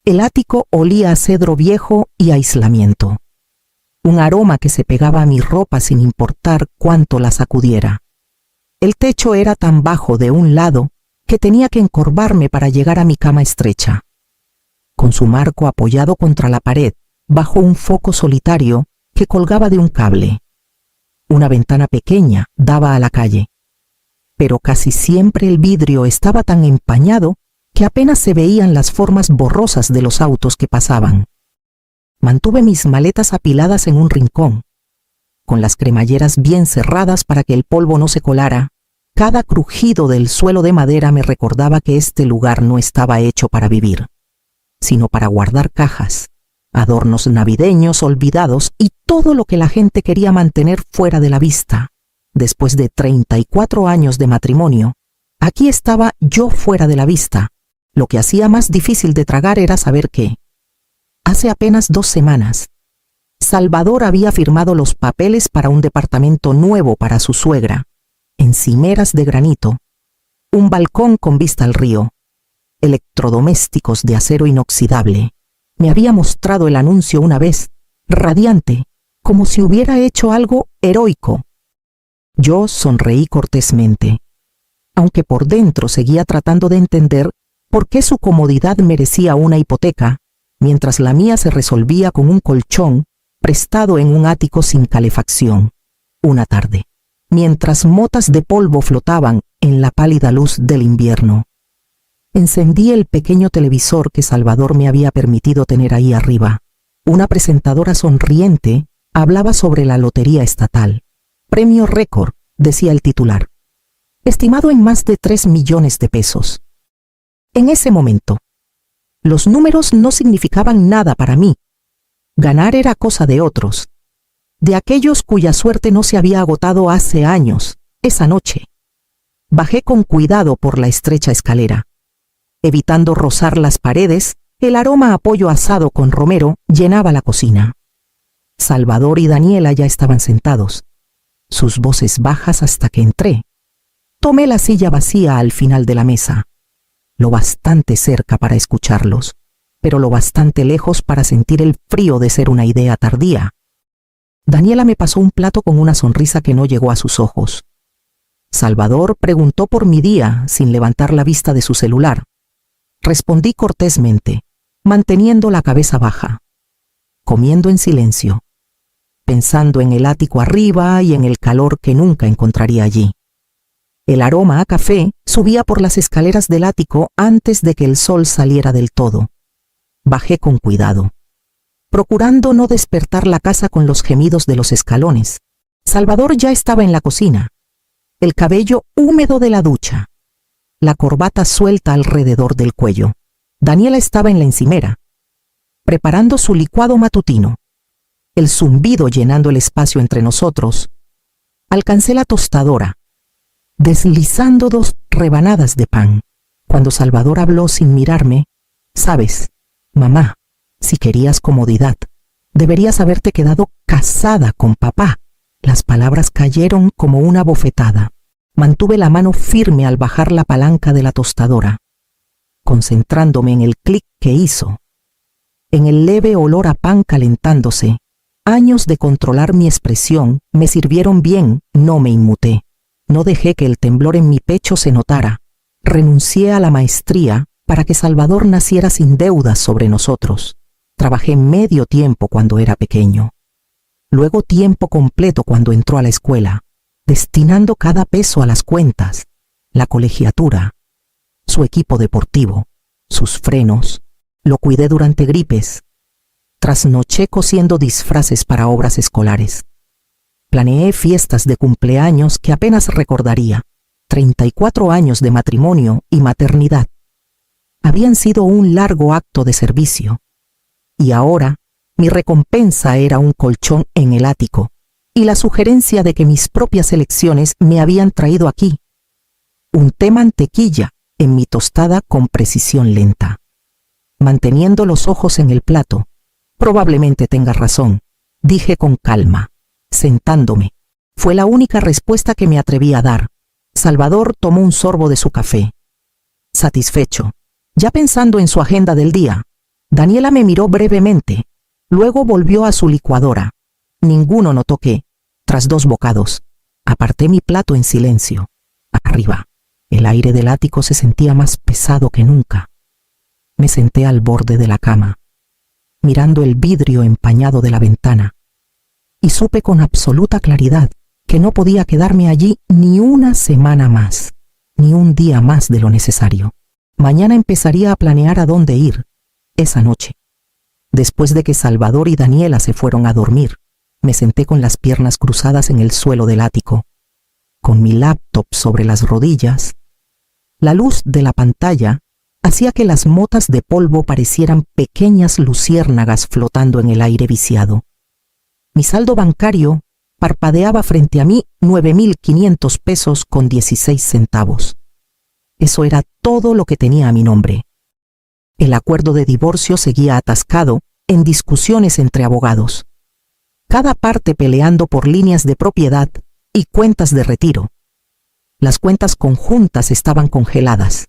el ático olía a cedro viejo y aislamiento. Un aroma que se pegaba a mi ropa sin importar cuánto la sacudiera. El techo era tan bajo de un lado que tenía que encorvarme para llegar a mi cama estrecha. Con su marco apoyado contra la pared, bajo un foco solitario que colgaba de un cable. Una ventana pequeña daba a la calle, pero casi siempre el vidrio estaba tan empañado que apenas se veían las formas borrosas de los autos que pasaban. Mantuve mis maletas apiladas en un rincón, con las cremalleras bien cerradas para que el polvo no se colara. Cada crujido del suelo de madera me recordaba que este lugar no estaba hecho para vivir, sino para guardar cajas, adornos navideños olvidados y todo lo que la gente quería mantener fuera de la vista. Después de 34 años de matrimonio, aquí estaba yo fuera de la vista. Lo que hacía más difícil de tragar era saber que, hace apenas 2 semanas, Salvador había firmado los papeles para un departamento nuevo para su suegra, encimeras de granito, un balcón con vista al río, electrodomésticos de acero inoxidable. Me había mostrado el anuncio una vez, radiante, como si hubiera hecho algo heroico. Yo sonreí cortésmente, aunque por dentro seguía tratando de entender por qué su comodidad merecía una hipoteca, mientras la mía se resolvía con un colchón prestado en un ático sin calefacción. Una tarde, mientras motas de polvo flotaban en la pálida luz del invierno, encendí el pequeño televisor que Salvador me había permitido tener ahí arriba. Una presentadora sonriente hablaba sobre la lotería estatal. Premio récord, decía el titular, estimado en más de 3 millones de pesos. En ese momento, los números no significaban nada para mí. Ganar era cosa de otros, de aquellos cuya suerte no se había agotado hace años. Esa noche, bajé con cuidado por la estrecha escalera. Evitando rozar las paredes, el aroma a pollo asado con romero llenaba la cocina. Salvador y Daniela ya estaban sentados, sus voces bajas hasta que entré. Tomé la silla vacía al final de la mesa, lo bastante cerca para escucharlos, pero lo bastante lejos para sentir el frío de ser una idea tardía. Daniela me pasó un plato con una sonrisa que no llegó a sus ojos. Salvador preguntó por mi día sin levantar la vista de su celular. Respondí cortésmente, manteniendo la cabeza baja, comiendo en silencio, pensando en el ático arriba y en el calor que nunca encontraría allí. El aroma a café subía por las escaleras del ático antes de que el sol saliera del todo. Bajé con cuidado, procurando no despertar la casa con los gemidos de los escalones. Salvador ya estaba en la cocina, el cabello húmedo de la ducha, la corbata suelta alrededor del cuello. Daniela estaba en la encimera, preparando su licuado matutino. El zumbido llenando el espacio entre nosotros. Alcancé la tostadora, deslizando 2 rebanadas de pan. Cuando Salvador habló sin mirarme: «Sabes, mamá, si querías comodidad, deberías haberte quedado casada con papá». Las palabras cayeron como una bofetada. Mantuve la mano firme al bajar la palanca de la tostadora, concentrándome en el clic que hizo, en el leve olor a pan calentándose. Años de controlar mi expresión me sirvieron bien. No me inmuté. No dejé que el temblor en mi pecho se notara. Renuncié a la maestría para que Salvador naciera sin deudas sobre nosotros. Trabajé medio tiempo cuando era pequeño, luego tiempo completo cuando entró a la escuela, destinando cada peso a las cuentas, la colegiatura, su equipo deportivo, sus frenos. Lo cuidé durante gripes. Trasnoché cosiendo disfraces para obras escolares. Planeé fiestas de cumpleaños que apenas recordaría. 34 años de matrimonio y maternidad habían sido un largo acto de servicio. Y ahora, mi recompensa era un colchón en el ático y la sugerencia de que mis propias elecciones me habían traído aquí. Unté mantequilla en mi tostada con precisión lenta, manteniendo los ojos en el plato. «Probablemente tengas razón», dije con calma, sentándome. Fue la única respuesta que me atreví a dar. Salvador tomó un sorbo de su café. Satisfecho, ya pensando en su agenda del día, Daniela me miró brevemente, luego volvió a su licuadora. Ninguno notó que, tras 2 bocados, aparté mi plato en silencio. Arriba, el aire del ático se sentía más pesado que nunca. Me senté al borde de la cama, mirando el vidrio empañado de la ventana, y supe con absoluta claridad que no podía quedarme allí ni una semana más, ni un día más de lo necesario. Mañana empezaría a planear a dónde ir, esa noche. Después de que Salvador y Daniela se fueron a dormir, me senté con las piernas cruzadas en el suelo del ático, con mi laptop sobre las rodillas. La luz de la pantalla hacía que las motas de polvo parecieran pequeñas luciérnagas flotando en el aire viciado. Mi saldo bancario parpadeaba frente a mí 9.500 pesos con 16 centavos. Eso era todo lo que tenía a mi nombre. El acuerdo de divorcio seguía atascado en discusiones entre abogados, cada parte peleando por líneas de propiedad y cuentas de retiro. Las cuentas conjuntas estaban congeladas,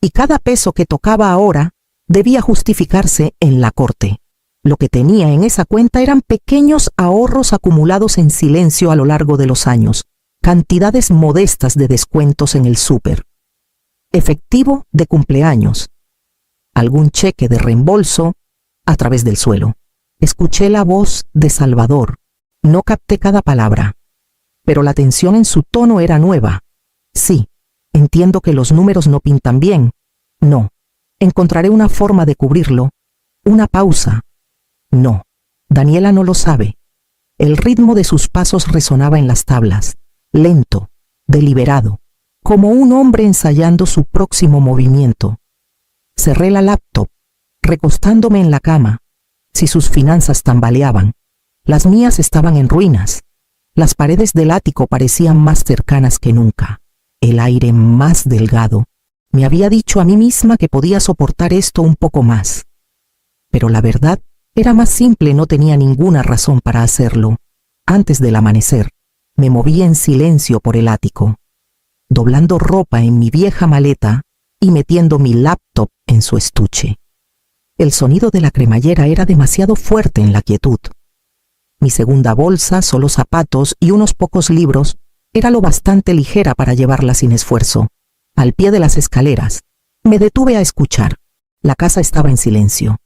y cada peso que tocaba ahora debía justificarse en la corte. Lo que tenía en esa cuenta eran pequeños ahorros acumulados en silencio a lo largo de los años, cantidades modestas de descuentos en el súper, efectivo de cumpleaños, algún cheque de reembolso a través del suelo. Escuché la voz de Salvador. No capté cada palabra, pero la tensión en su tono era nueva. Sí, entiendo que los números no pintan bien. No, encontraré una forma de cubrirlo. Una pausa. No, Daniela no lo sabe. El ritmo de sus pasos resonaba en las tablas, lento, deliberado, como un hombre ensayando su próximo movimiento. Cerré la laptop, recostándome en la cama. Si sus finanzas tambaleaban, las mías estaban en ruinas. Las paredes del ático parecían más cercanas que nunca. El aire más delgado. Me había dicho a mí misma que podía soportar esto un poco más. Pero la verdad era más simple, no tenía ninguna razón para hacerlo. Antes del amanecer, me moví en silencio por el ático, doblando ropa en mi vieja maleta y metiendo mi laptop en su estuche. El sonido de la cremallera era demasiado fuerte en la quietud. Mi segunda bolsa, solo zapatos y unos pocos libros, era lo bastante ligera para llevarla sin esfuerzo. Al pie de las escaleras, me detuve a escuchar. La casa estaba en silencio.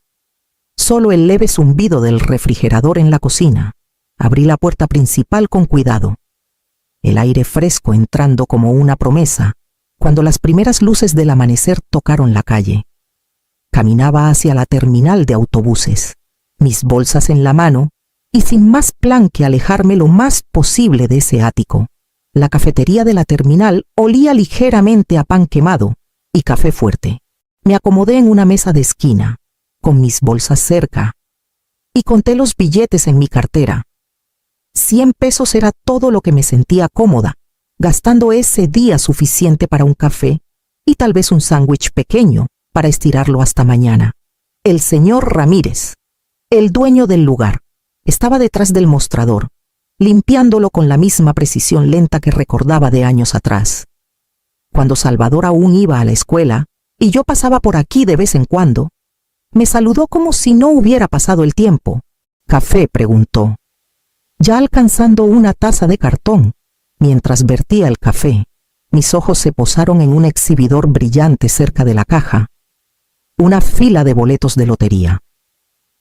Solo el leve zumbido del refrigerador en la cocina. Abrí la puerta principal con cuidado. El aire fresco entrando como una promesa, cuando las primeras luces del amanecer tocaron la calle. Caminaba hacia la terminal de autobuses, mis bolsas en la mano, y sin más plan que alejarme lo más posible de ese ático. La cafetería de la terminal olía ligeramente a pan quemado y café fuerte. Me acomodé en una mesa de esquina, con mis bolsas cerca, y conté los billetes en mi cartera. 100 pesos era todo lo que me sentía cómoda, gastando ese día suficiente para un café y tal vez un sándwich pequeño para estirarlo hasta mañana. El señor Ramírez, el dueño del lugar, estaba detrás del mostrador, limpiándolo con la misma precisión lenta que recordaba de años atrás. Cuando Salvador aún iba a la escuela y yo pasaba por aquí de vez en cuando, me saludó como si no hubiera pasado el tiempo. «¿Café?», preguntó, ya alcanzando una taza de cartón. Mientras vertía el café, mis ojos se posaron en un exhibidor brillante cerca de la caja, una fila de boletos de lotería,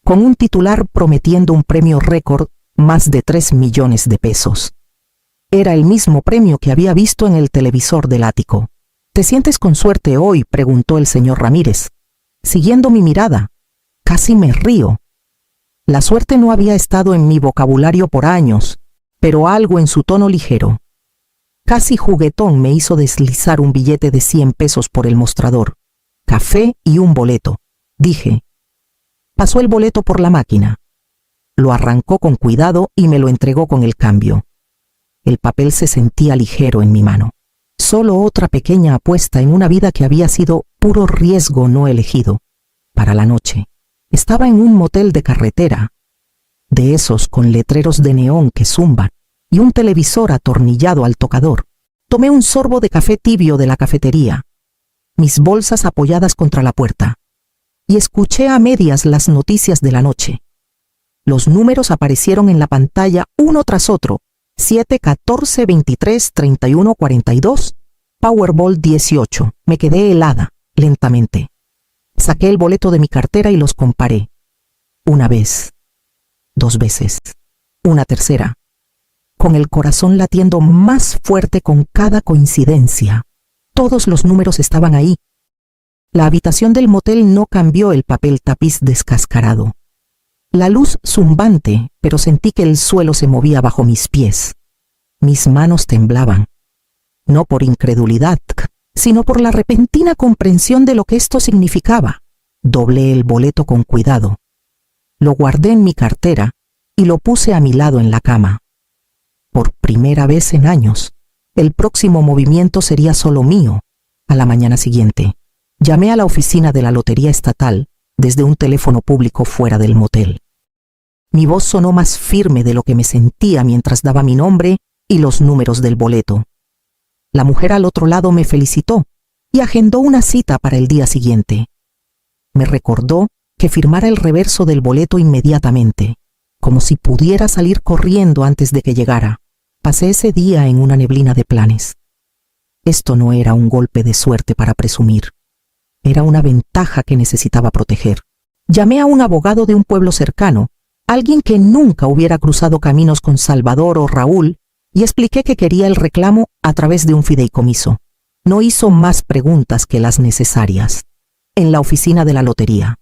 con un titular prometiendo un premio récord, más de 3 millones de pesos. Era el mismo premio que había visto en el televisor del ático. «¿Te sientes con suerte hoy?», preguntó el señor Ramírez, siguiendo mi mirada. Casi me río. La suerte no había estado en mi vocabulario por años, pero algo en su tono ligero, casi juguetón, me hizo deslizar un billete de 100 pesos por el mostrador. «Café y un boleto», dije. Pasó el boleto por la máquina. Lo arrancó con cuidado y me lo entregó con el cambio. El papel se sentía ligero en mi mano. Solo otra pequeña apuesta en una vida que había sido puro riesgo no elegido. Para la noche. Estaba en un motel de carretera, de esos con letreros de neón que zumban, y un televisor atornillado al tocador. Tomé un sorbo de café tibio de la cafetería, mis bolsas apoyadas contra la puerta, y escuché a medias las noticias de la noche. Los números aparecieron en la pantalla uno tras otro: 7, 14, 23, 31, 42, Powerball 18. Me quedé helada, lentamente. Saqué el boleto de mi cartera y los comparé. Una vez, 2 veces, una tercera, con el corazón latiendo más fuerte con cada coincidencia. Todos los números estaban ahí. La habitación del motel no cambió el papel tapiz descascarado. La luz zumbante, pero sentí que el suelo se movía bajo mis pies. Mis manos temblaban, no por incredulidad, sino por la repentina comprensión de lo que esto significaba. Doblé el boleto con cuidado. Lo guardé en mi cartera y lo puse a mi lado en la cama. Por primera vez en años, el próximo movimiento sería solo mío. A la mañana siguiente, llamé a la oficina de la Lotería Estatal desde un teléfono público fuera del motel. Mi voz sonó más firme de lo que me sentía mientras daba mi nombre y los números del boleto. La mujer al otro lado me felicitó y agendó una cita para el día siguiente. Me recordó que firmara el reverso del boleto inmediatamente, como si pudiera salir corriendo antes de que llegara. Pasé ese día en una neblina de planes. Esto no era un golpe de suerte para presumir. Era una ventaja que necesitaba proteger. Llamé a un abogado de un pueblo cercano, alguien que nunca hubiera cruzado caminos con Salvador o Raúl, y expliqué que quería el reclamo a través de un fideicomiso. No hizo más preguntas que las necesarias. En la oficina de la lotería.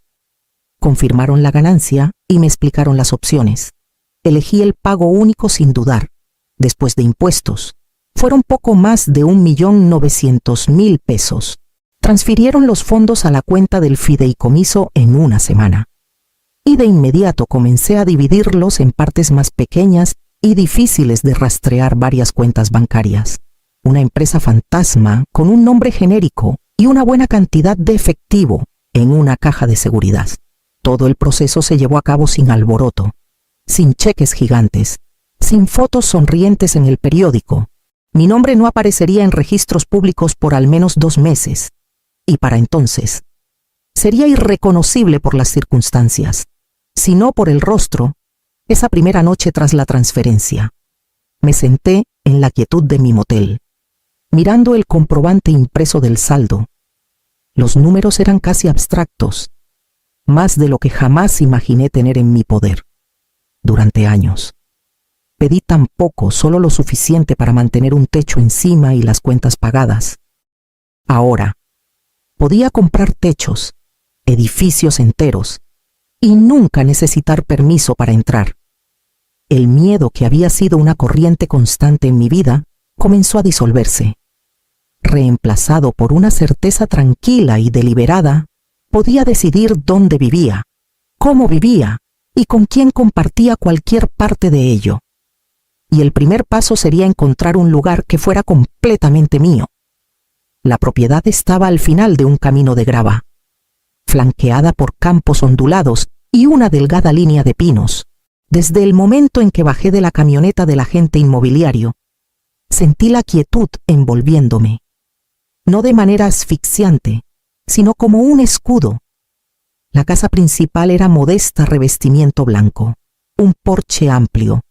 Confirmaron la ganancia y me explicaron las opciones. Elegí el pago único sin dudar. Después de impuestos, fueron poco más de 1.900.000 pesos. Transfirieron los fondos a la cuenta del fideicomiso en una semana. Y de inmediato comencé a dividirlos en partes más pequeñas y difíciles de rastrear varias cuentas bancarias. Una empresa fantasma con un nombre genérico y una buena cantidad de efectivo en una caja de seguridad. Todo el proceso se llevó a cabo sin alboroto, sin cheques gigantes, sin fotos sonrientes en el periódico. Mi nombre no aparecería en registros públicos por al menos 2 meses, y para entonces sería irreconocible por las circunstancias, si no por el rostro. Esa primera noche tras la transferencia, me senté en la quietud de mi motel, mirando el comprobante impreso del saldo. Los números eran casi abstractos, más de lo que jamás imaginé tener en mi poder. Durante años, pedí tan poco, solo lo suficiente para mantener un techo encima y las cuentas pagadas. Ahora, podía comprar techos, edificios enteros, y nunca necesitar permiso para entrar. El miedo que había sido una corriente constante en mi vida comenzó a disolverse. Reemplazado por una certeza tranquila y deliberada, podía decidir dónde vivía, cómo vivía y con quién compartía cualquier parte de ello. Y el primer paso sería encontrar un lugar que fuera completamente mío. La propiedad estaba al final de un camino de grava, flanqueada por campos ondulados y una delgada línea de pinos. Desde el momento en que bajé de la camioneta del agente inmobiliario, sentí la quietud envolviéndome, no de manera asfixiante, sino como un escudo. La casa principal era modesta revestimiento blanco, un porche amplio,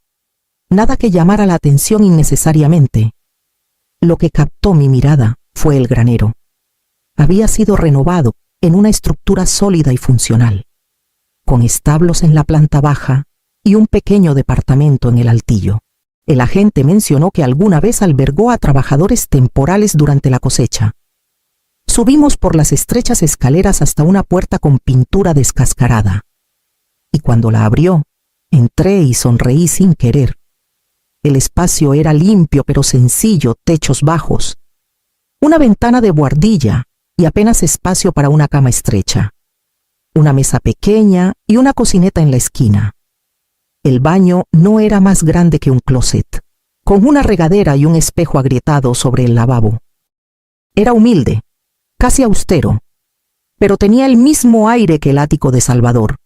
nada que llamara la atención innecesariamente. Lo que captó mi mirada fue el granero. Había sido renovado en una estructura sólida y funcional, con establos en la planta baja y un pequeño departamento en el altillo. El agente mencionó que alguna vez albergó a trabajadores temporales durante la cosecha. Subimos por las estrechas escaleras hasta una puerta con pintura descascarada. Y cuando la abrió, entré y sonreí sin querer. El espacio era limpio pero sencillo, techos bajos, una ventana de buhardilla y apenas espacio para una cama estrecha, una mesa pequeña y una cocineta en la esquina. El baño no era más grande que un closet, con una regadera y un espejo agrietado sobre el lavabo. Era humilde, casi austero, pero tenía el mismo aire que el ático de Salvador.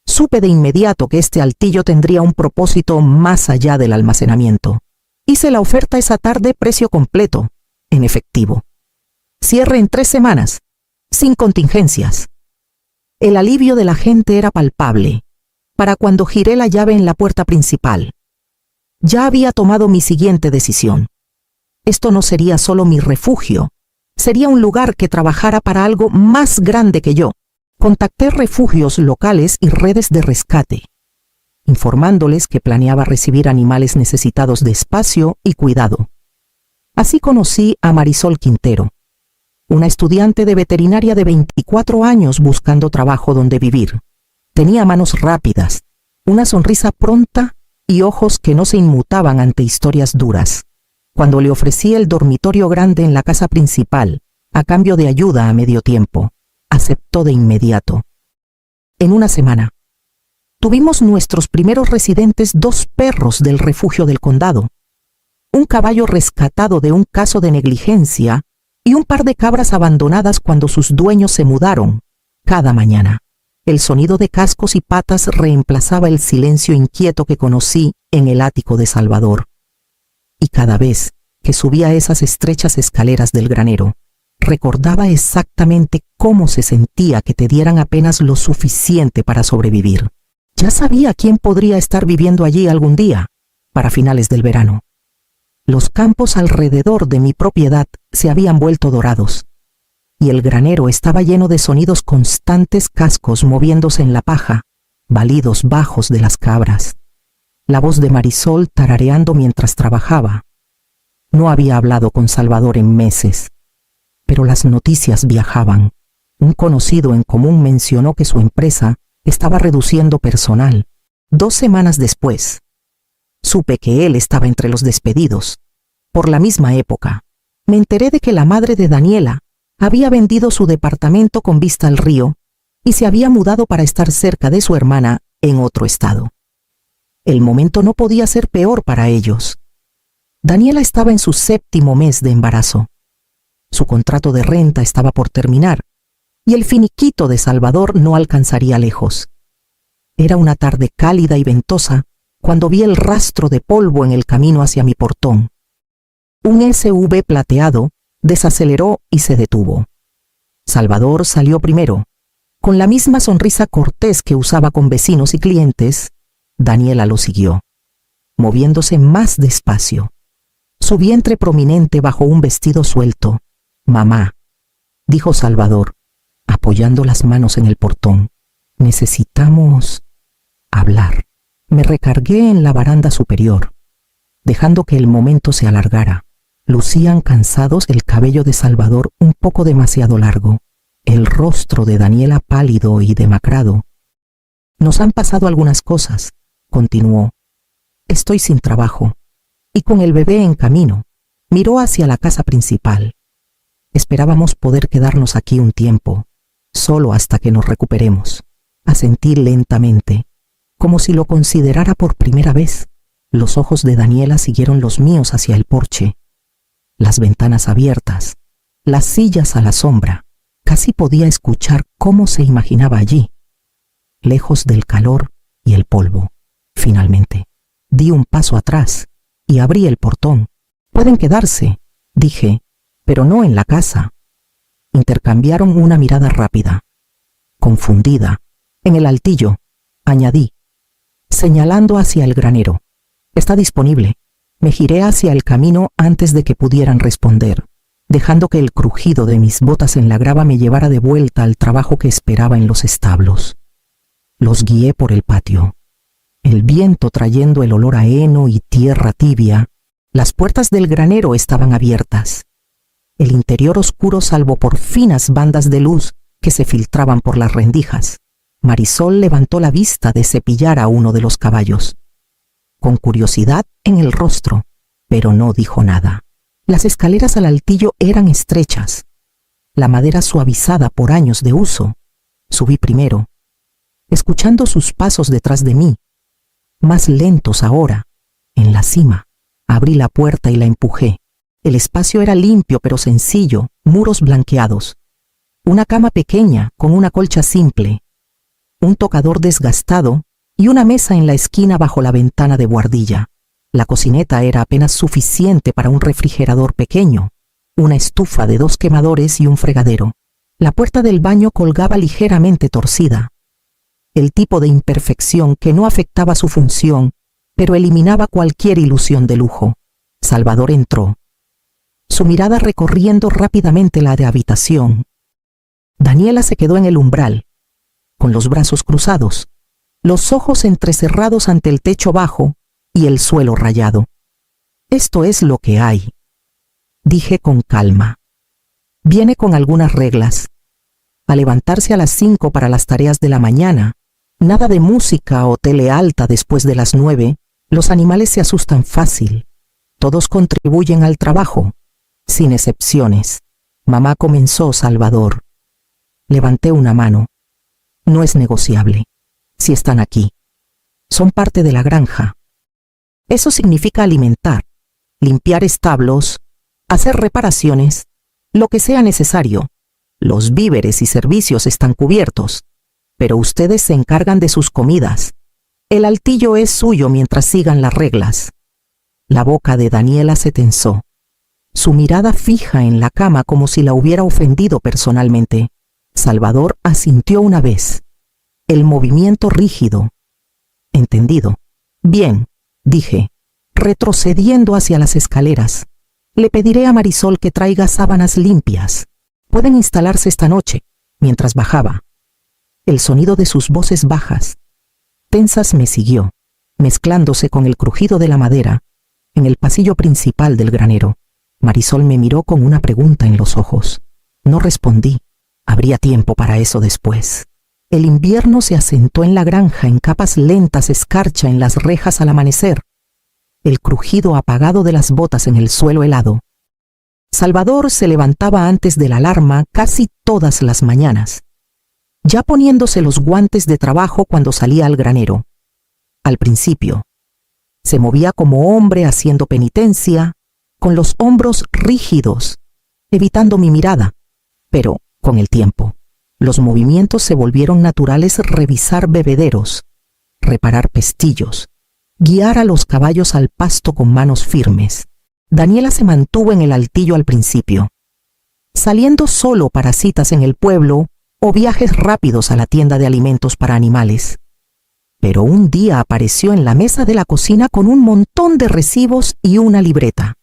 Supe de inmediato que este altillo tendría un propósito más allá del almacenamiento. Hice la oferta esa tarde, precio completo, en efectivo. Cierre en 3 semanas, sin contingencias. El alivio de la gente era palpable, para cuando giré la llave en la puerta principal. Ya había tomado mi siguiente decisión. Esto no sería solo mi refugio, sería un lugar que trabajara para algo más grande que yo. Contacté refugios locales y redes de rescate, informándoles que planeaba recibir animales necesitados de espacio y cuidado. Así conocí a Marisol Quintero, una estudiante de veterinaria de 24 años buscando trabajo donde vivir. Tenía manos rápidas, una sonrisa pronta y ojos que no se inmutaban ante historias duras. Cuando le ofrecí el dormitorio grande en la casa principal, a cambio de ayuda a medio tiempo, aceptó de inmediato. En una semana, tuvimos nuestros primeros residentes 2 perros del refugio del condado, un caballo rescatado de un caso de negligencia y un par de cabras abandonadas cuando sus dueños se mudaron. Cada mañana, el sonido de cascos y patas reemplazaba el silencio inquieto que conocí en el ático de Salvador. Y cada vez que subía esas estrechas escaleras del granero, recordaba exactamente cómo se sentía que te dieran apenas lo suficiente para sobrevivir. Ya sabía quién podría estar viviendo allí algún día, para finales del verano. Los campos alrededor de mi propiedad se habían vuelto dorados, y el granero estaba lleno de sonidos constantes, cascos moviéndose en la paja, balidos bajos de las cabras, la voz de Marisol tarareando mientras trabajaba. No había hablado con Salvador en meses, pero las noticias viajaban. Un conocido en común mencionó que su empresa estaba reduciendo personal. 2 semanas después, supe que él estaba entre los despedidos. Por la misma época, me enteré de que la madre de Daniela había vendido su departamento con vista al río y se había mudado para estar cerca de su hermana en otro estado. El momento no podía ser peor para ellos. Daniela estaba en su 7º mes de embarazo. Su contrato de renta estaba por terminar y el finiquito de Salvador no alcanzaría lejos. Era una tarde cálida y ventosa cuando vi el rastro de polvo en el camino hacia mi portón. Un SUV plateado desaceleró y se detuvo. Salvador salió primero. Con la misma sonrisa cortés que usaba con vecinos y clientes, Daniela lo siguió, moviéndose más despacio, su vientre prominente bajo un vestido suelto. «Mamá», dijo Salvador, apoyando las manos en el portón, «necesitamos hablar». Me recargué en la baranda superior, dejando que el momento se alargara. Lucían cansados el cabello de Salvador un poco demasiado largo, el rostro de Daniela pálido y demacrado. «Nos han pasado algunas cosas», continuó. «Estoy sin trabajo y con el bebé en camino». Miró hacia la casa principal. «Esperábamos poder quedarnos aquí un tiempo, solo hasta que nos recuperemos». Asentí lentamente, como si lo considerara por primera vez. Los ojos de Daniela siguieron los míos hacia el porche. Las ventanas abiertas, las sillas a la sombra. Casi podía escuchar cómo se imaginaba allí, lejos del calor y el polvo. Finalmente, di un paso atrás y abrí el portón. «Pueden quedarse», dije, «pero no en la casa». Intercambiaron una mirada rápida. Confundida, «En el altillo», añadí, señalando hacia el granero. «Está disponible». Me giré hacia el camino antes de que pudieran responder, dejando que el crujido de mis botas en la grava me llevara de vuelta al trabajo que esperaba en los establos. Los guié por el patio, el viento trayendo el olor a heno y tierra tibia. Las puertas del granero estaban abiertas, el interior oscuro salvo por finas bandas de luz que se filtraban por las rendijas. Marisol levantó la vista de cepillar a uno de los caballos, con curiosidad en el rostro, pero no dijo nada. Las escaleras al altillo eran estrechas, la madera suavizada por años de uso. Subí primero, escuchando sus pasos detrás de mí, más lentos ahora. En la cima, abrí la puerta y la empujé. El espacio era limpio pero sencillo, muros blanqueados, una cama pequeña con una colcha simple, un tocador desgastado y una mesa en la esquina bajo la ventana de buhardilla. La cocineta era apenas suficiente para un refrigerador pequeño, una estufa de 2 quemadores y un fregadero. La puerta del baño colgaba ligeramente torcida. El tipo de imperfección que no afectaba su función, pero eliminaba cualquier ilusión de lujo. Salvador entró, su mirada recorriendo rápidamente la de habitación. Daniela se quedó en el umbral, con los brazos cruzados, los ojos entrecerrados ante el techo bajo y el suelo rayado. Esto es lo que hay, dije con calma. Viene con algunas reglas. A levantarse a las 5 para las tareas de la mañana, nada de música o tele alta después de las 9, los animales se asustan fácil. Todos contribuyen al trabajo, sin excepciones. Mamá comenzó, Salvador. Levanté una mano. No es negociable. Si están aquí. Son parte de la granja. Eso significa alimentar, limpiar establos, hacer reparaciones, lo que sea necesario. Los víveres y servicios están cubiertos, pero ustedes se encargan de sus comidas. El altillo es suyo mientras sigan las reglas. La boca de Daniela se tensó, su mirada fija en la cama como si la hubiera ofendido personalmente. Salvador asintió una vez. El movimiento rígido. Entendido. Bien, dije, retrocediendo hacia las escaleras. Le pediré a Marisol que traiga sábanas limpias. Pueden instalarse esta noche. Mientras bajaba, el sonido de sus voces bajas, tensas, me siguió, mezclándose con el crujido de la madera, en el pasillo principal del granero. Marisol me miró con una pregunta en los ojos. No respondí. Habría tiempo para eso después. El invierno se asentó en la granja en capas lentas, escarcha en las rejas al amanecer. El crujido apagado de las botas en el suelo helado. Salvador se levantaba antes de la alarma casi todas las mañanas, ya poniéndose los guantes de trabajo cuando salía al granero. Al principio, se movía como hombre haciendo penitencia, con los hombros rígidos, evitando mi mirada. Pero, con el tiempo, los movimientos se volvieron naturales: revisar bebederos, reparar pestillos, guiar a los caballos al pasto con manos firmes. Daniela se mantuvo en el altillo al principio, saliendo solo para citas en el pueblo o viajes rápidos a la tienda de alimentos para animales. Pero un día apareció en la mesa de la cocina con un montón de recibos y una libreta.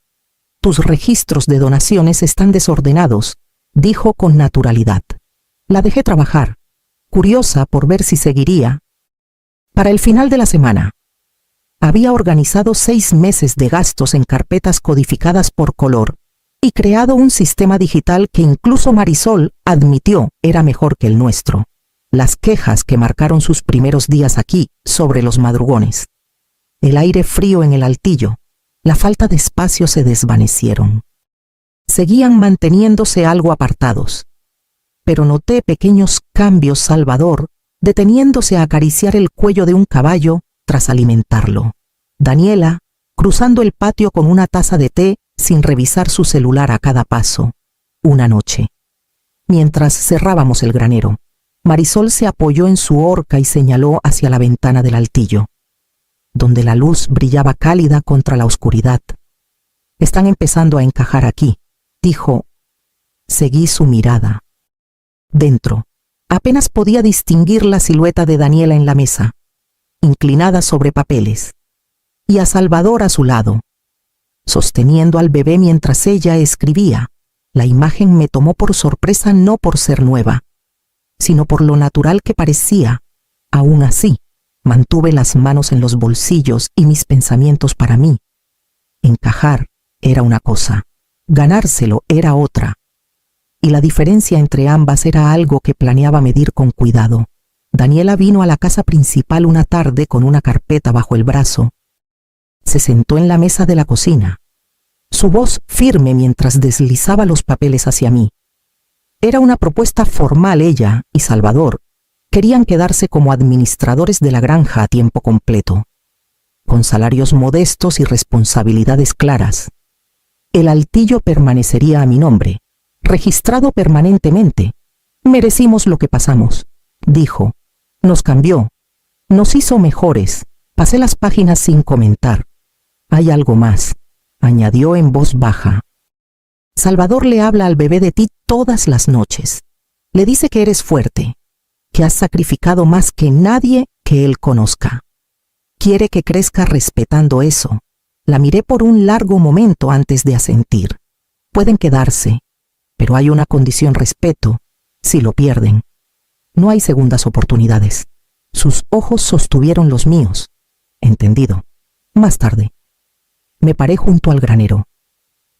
Tus registros de donaciones están desordenados, dijo con naturalidad. La dejé trabajar, curiosa por ver si seguiría. Para el final de la semana, había organizado 6 meses de gastos en carpetas codificadas por color y creado un sistema digital que incluso Marisol admitió era mejor que el nuestro. Las quejas que marcaron sus primeros días aquí sobre los madrugones, el aire frío en el altillo, la falta de espacio se desvanecieron. Seguían manteniéndose algo apartados, pero noté pequeños cambios. Salvador deteniéndose a acariciar el cuello de un caballo tras alimentarlo. Daniela cruzando el patio con una taza de té sin revisar su celular a cada paso. Una noche, mientras cerrábamos el granero, Marisol se apoyó en su horca y señaló hacia la ventana del altillo, donde la luz brillaba cálida contra la oscuridad. Están empezando a encajar aquí, dijo. Seguí su mirada. Dentro, apenas podía distinguir la silueta de Daniela en la mesa, inclinada sobre papeles, y a Salvador a su lado, sosteniendo al bebé mientras ella escribía. La imagen me tomó por sorpresa, no por ser nueva, sino por lo natural que parecía. Aún así, mantuve las manos en los bolsillos y mis pensamientos para mí. Encajar era una cosa, ganárselo era otra, y la diferencia entre ambas era algo que planeaba medir con cuidado. Daniela vino a la casa principal una tarde con una carpeta bajo el brazo. Se sentó en la mesa de la cocina, su voz firme mientras deslizaba los papeles hacia mí. Era una propuesta formal. Ella y Salvador querían quedarse como administradores de la granja a tiempo completo, con salarios modestos y responsabilidades claras. El altillo permanecería a mi nombre, registrado permanentemente. Merecimos lo que pasamos, dijo. Nos cambió, nos hizo mejores. Pasé las páginas sin comentar. Hay algo más, añadió en voz baja. Salvador le habla al bebé de ti todas las noches. Le dice que eres fuerte, que has sacrificado más que nadie que él conozca. Quiere que crezca respetando eso. La miré por un largo momento antes de asentir. Pueden quedarse, pero hay una condición: respeto. Si lo pierden, no hay segundas oportunidades. Sus ojos sostuvieron los míos. Entendido. Más tarde, me paré junto al granero.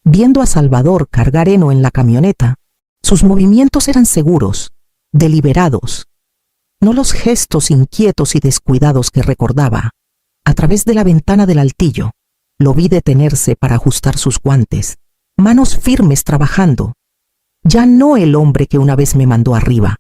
Viendo a Salvador cargar heno en la camioneta, sus movimientos eran seguros, deliberados, no los gestos inquietos y descuidados que recordaba. A través de la ventana del altillo, lo vi detenerse para ajustar sus guantes, manos firmes trabajando. Ya no el hombre que una vez me mandó arriba,